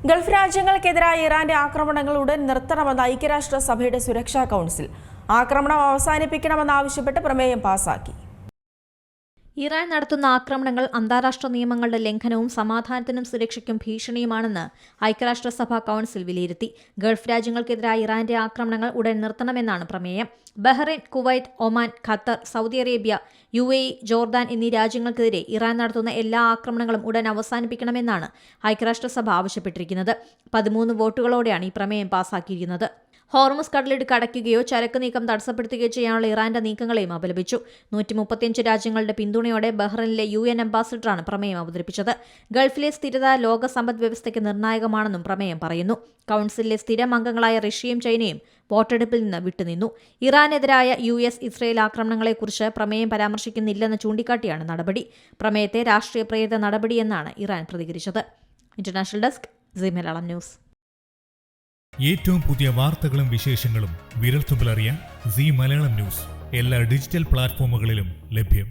Gulf രാജ്യങ്ങൾക്കെതിരായ ഇറാന്റെ ആക്രമണങ്ങൾ ഉടൻ നിർത്തണമെന്ന ഐക്യരാഷ്ട്രസഭയുടെ സുരക്ഷാ കൗൺസിൽ ആക്രമണം അവസാനിപ്പിക്കണമെന്നാവശ്യപ്പെട്ട് പ്രമേയം പാസാക്കി. ഇറാൻ നടത്തുന്ന ആക്രമണങ്ങൾ അന്താരാഷ്ട്ര നിയമങ്ങളുടെ ലംഘനവും സമാധാനത്തിനും സുരക്ഷയ്ക്കും ഭീഷണിയുമാണെന്ന് ഐക്യരാഷ്ട്രസഭ കൗൺസിൽ വിലയിരുത്തി. ഗൾഫ് രാജ്യങ്ങൾക്കെതിരായ ഇറാന്റെ ആക്രമണങ്ങൾ ഉടൻ നിർത്തണമെന്നാണ് പ്രമേയം. Bahrain, Kuwait, Oman, Qatar, Saudi Arabia, UAE, Jordan എന്നീ രാജ്യങ്ങൾക്കെതിരെ ഇറാൻ നടത്തുന്ന എല്ലാ ആക്രമണങ്ങളും ഉടൻ അവസാനിപ്പിക്കണമെന്നാണ് ഐക്യരാഷ്ട്രസഭ ആവശ്യപ്പെട്ടിരിക്കുന്നത്. 13 വോട്ടുകളോടെയാണ് ഈ പ്രമേയം പാസാക്കിയിരിക്കുന്നത്. ഹോർമുസ് കടലിടുക്ക് അടയ്ക്കുകയോ ചരക്ക് നീക്കം തടസ്സപ്പെടുത്തുകയോ ചെയ്യാനുള്ള ഇറാന്റെ നീക്കങ്ങളെയും അപലപിച്ചു. 135 രാജ്യങ്ങളുടെ പിന്തുണയോടെ ബഹ്റൈനിലെ UN അംബാസിഡറാണ് പ്രമേയം അവതരിപ്പിച്ചത്. ഗൾഫിലെ സ്ഥിരത ലോക സമ്പദ് വ്യവസ്ഥയ്ക്ക് നിർണായകമാണെന്നും പ്രമേയം പറയുന്നു. കൗൺസിലിലെ സ്ഥിരം അംഗങ്ങളായ റഷ്യയും ചൈനയും വോട്ടെടുപ്പിൽ നിന്ന് വിട്ടുനിന്നു. ഇറാനെതിരായ US, ഇസ്രയേൽ ആക്രമണങ്ങളെക്കുറിച്ച് പ്രമേയം പരാമർശിക്കുന്നില്ലെന്ന് ചൂണ്ടിക്കാട്ടിയാണ് നടപടി. പ്രമേയത്തെ രാഷ്ട്രീയ പ്രേരിത നടപടിയെന്നാണ് ഇറാൻ പ്രതികരിച്ചത്. International desk, Zee Malayalam news. ഏറ്റവും പുതിയ വാർത്തകളും വിശേഷങ്ങളും വിരൽത്തുമ്പിലറിയാൻ സീ മലയാളം ന്യൂസ് എല്ലാ ഡിജിറ്റൽ പ്ലാറ്റ്ഫോമുകളിലും ലഭ്യം.